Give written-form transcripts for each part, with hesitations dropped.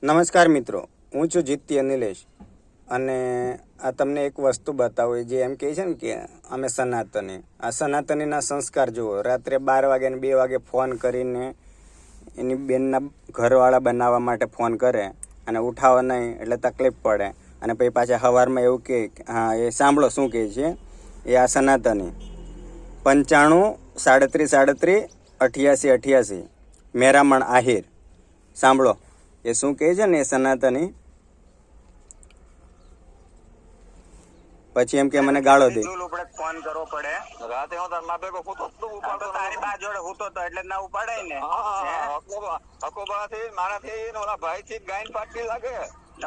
નમસ્કાર મિત્રો, હું છું જીત્ય નિલેશ અને આ તમને એક વસ્તુ બતાવું જે એમ કહે છે ને કે અમે સનાતની. આ સનાતનીના સંસ્કાર જુઓ. રાત્રે 12 વાગે ને 2 વાગે ફોન કરીને એની બેનના ઘરવાળા બનાવવા માટે ફોન કરે અને ઉઠાવો નહીં એટલે તકલીફ પડે અને પછી પાછા સવારમાં એવું કે હા એ સાંભળો શું કહે છે એ આ સનાતની 95 37 38 88 મેરામણ આહિર. સાંભળો એ શું કહે છે ને એ સનાતની. પછી એમ કે મને ગાળો દે. ફોન કરવો પડે રાતે હું તાર મા ભેગો ફૂતો તું ઉપાડતો તારી બા જોડે ફૂતો તો એટલે ના ઉપાડાય ને. હકોબાથી મારાથી ઓલા ભાઈ થી ગાયન પાટી લાગે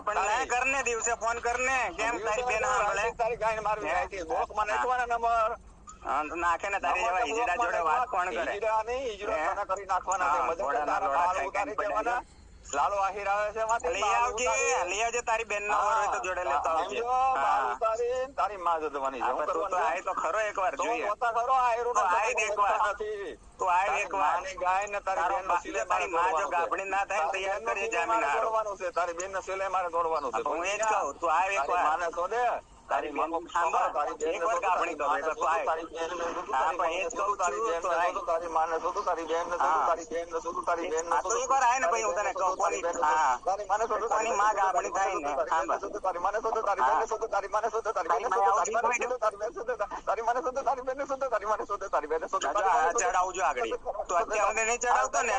પણ ના કરને દિવસે ફોન કરને કેમ તારી બેન સાંભળે તારી ગાયન મારવી આઈથી બોક મને એકવાના નંબર નાખે ને તારી જેવા ઈજડા જોડે વાત કોણ કરે? ઈજડા નહીં ઈજડા કરી નાખવાના છે મજા તારા બાલ ઉતારી દેવાના. લાલો આહિર આવે છે માંથી લઈ આવજે તારી બેન નો હોય તો જોડે લેતો આવજે. તારી માં જોવાની છે તો આય તો ખરો એકવાર જોઈએ તો ખરો આયરો તો આય એકવાર તો આય એકવાર ની ગાય ને તારી બેન નો સિલે તારી માં જો ગાભણી ના થાય તૈયાર કરી જામીન હારવાનું છે. તારી બેન નો સિલે મારે દોડવાનું છે. હું એ જ કહું તું આય એકવાર માને શોધે તારી બેન સાંભળ તારી એકવાર ગાભણી કરો એટલે તું આય તારી બેન ને હા પણ એ જ કહું તારી બેન ને તારી માને શોધું તારી બેન ને શોધું તારી બેન ને શોધું તારી બેન ને તો એકવાર આય ને ભાઈ હું તને કહું કોની હા તારી માને શોધું તારી માં ગાભણી થાય ને સાંભળ તારી માને શોધું તારી બેન ને શોધું તારી માને શોધું તારી બેન ને શોધું તારી માને શોધું તારી બેન શોધું તારી માને શોધું તારી બેન ને શોધું તારી માને શોધું તારી બેન ને શોધું ચડાવજો આગળ તો અત્યારે મને નહીં ચડાવતો ને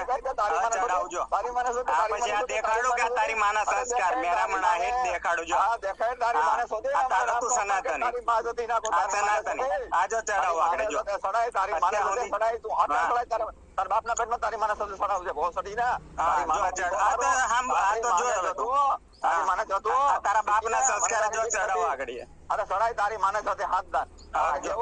ચડાવજો તારી માને શોધું પછી આ દેખાડો કે તારી માના સંસ્કાર મેરામણ આ હેત દેખાડો જો હા દેખાડ તારી માને શોધે આ તારા તું સનાતની તારી માં જતી નાખો સનાતની આજો ચડાવ આગળ જો સડાય તારી માને શોધે સડાય તું આટલા સડાય તાર બાપના પેટમાં તારી માને શોધે સડાવજે બહુ સડી ના તારી માને ચડ આ તો હમ આ તો જો હવે તું તારી માને જતો તારા બાપના સંસ્કાર જો ચડાવ આગળ અરે સડાય તારી માને સાથે હાથ દાન હા જો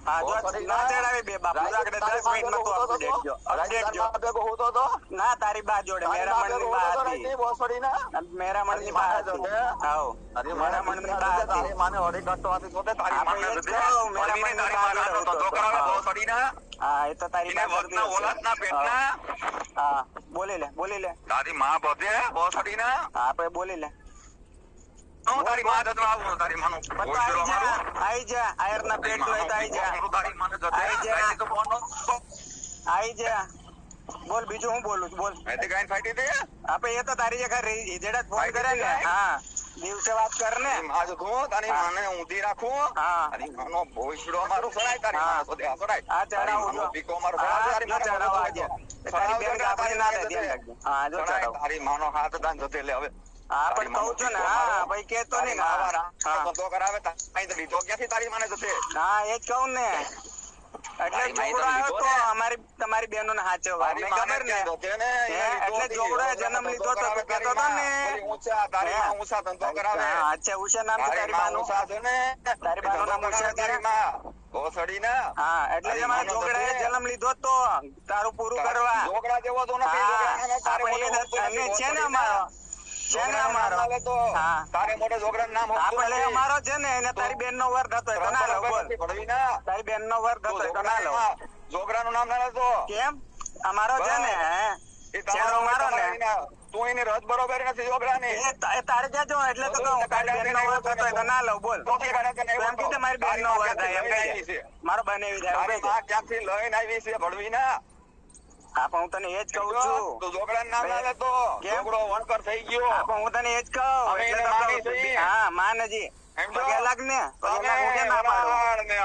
હા જો ના ચડાવે બે બાપ આગળ 10 મિનિટમાં તો અપડેટ જો અપડેટ જો ભેગો હોતો તો ના તારી બા જોડે મેરામણની બા હતી બહુ સડી ના મેરામણની બા હતી આવો તારી મેરામણની બા હતી તારી માને ઓડી કટતો હતી સોતે તારી માને મેરામણની તારી માને તો કરાવે બહુ સડી ના હા એ તો તારી બા વરના ઓલાદના પેટના હા બોલી લે તારી માં બધે બહુ સડી ના હા આપણે બોલી લે હું તારી માં જતો આવું તારી માનું બોલરો મારું આઈ જા આયરના પેટ જોઈ તો આઈ જા તારી માને જતો આઈ તો ફોન આઈ જા બોલ બીજું હું બોલું બોલ એ ગાયન ફાટી દે આપે એ તો તારી જગા રહી જેડા ફોન કરે ને હા દિવસે વાત કર ને માં જો તું તારી માને ઊંધી રાખું હા તારી માનો ભોઈસડો મારું સડાય તારી માને સોદે આ સડાય આ ચડાવ જો પીકો મારો સડાય તારી માને ચડાવ આજે તારી બેન આપણે ના દે ધ્યાન રાખજો હા જો ચડાવ તારી માનો હાથ દાન જતે લે હવે હા પણ કહું છું ને હા ભાઈ કેતો નહીં હા તો કરાવે તાઈ તો લીધો ક્યાંથી તારી માને જતે હા એ જ કહું ને એટલે જોગડો આવ્યો તો અમારી તમારી બહેનો ને હાચવવા મેં ખબર ને એટલે જોગડો જન્મ લીધો તો તું કહેતો તો ને ઊંચા તારી માં ઊંચા ધંધો કરાવે અચ્છા ઊંચા નામ છે તારી માનું ઊંચા છે ને તારી બાનું નામ ઊંચા તારી માં ભોસડી ના હા એટલે તમારા જોગડાએ જન્મ લીધો તો તારું પૂરું કરવા જોગડા જેવો તો નથી આપણે એ છે ને અમારો તારે મોટો છોકરાનું નામ આપણે અમારો છે ને એને તારી બેન નો વર્ગ હતો તો ના લો બોલ તારી બેન નો વર્ગ હતો તો ના લો છોકરાનું નામ ના લેતો કેમ અમારો છે ને હે અમારો ને તું એની રજ બરોબર નથી છોકરાની એ તારે ક્યાં જો એટલે તો કહું તારી બેન નો વર્ગ હતો તો ના લો બોલ એમ કે મારી બેન નો વર્ગ થાય એમ કહે મારો બનેવી જાય ક્યાંથી લઈને આવી છે ભળવી ના હા પણ હું તને એ જ કહું છું તું છોકરાનું નામ ના લેતો છોકરો વણકર થઈ ગયો હા પણ હું તને એ જ કહું એટલે હા માનજી લાગ ને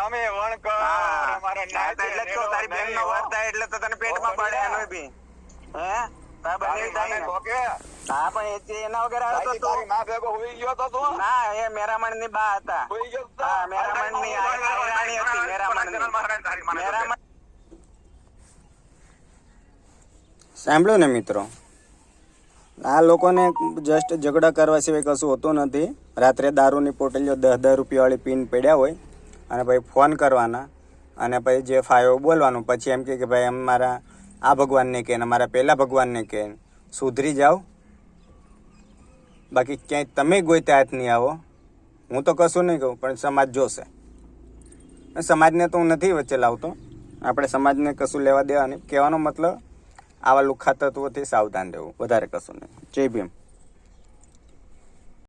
અમે વણકર એટલે તો તારી બેન નો વાત થાય એટલે તો તને પેટમાં પડે એનો બી હે તાર બનેવી થાય ને હા પણ એના વગર આવ્યો તો તું ના ભેગો હોઈ ગયો તો તું ના એ મેરામણ ની બા હતા હોઈ ગયો હા મેરામણ ની રાણી હતી મેરામણ સાંભળ્યું ને મિત્રો, આ લોકોને જસ્ટ ઝઘડા કરવા સિવાય કશું હોતું નથી. રાત્રે દારૂની પોટલીઓ 10-10 રૂપિયાવાળી પીન પડ્યા હોય અને પછી ફોન કરવાના અને પછી જે ફાયો બોલવાનું. પછી એમ કે ભાઈ અમારા આ ભગવાનને કહે ને અમારા પહેલાં ભગવાનને કહે સુધરી જાઓ, બાકી ક્યાંય તમે ગોઈતે હાથ નહીં આવો. હું તો કશું નહીં કહું પણ સમાજ જોશે. સમાજને તો હું નથી વચ્ચે લાવતો, આપણે સમાજને કશું લેવા દેવા નહીં. કહેવાનો મતલબ આવા લુખ્ખા તત્વોથી સાવધાન રહેવું, વધારે કશું નહીં. જય ભીમ.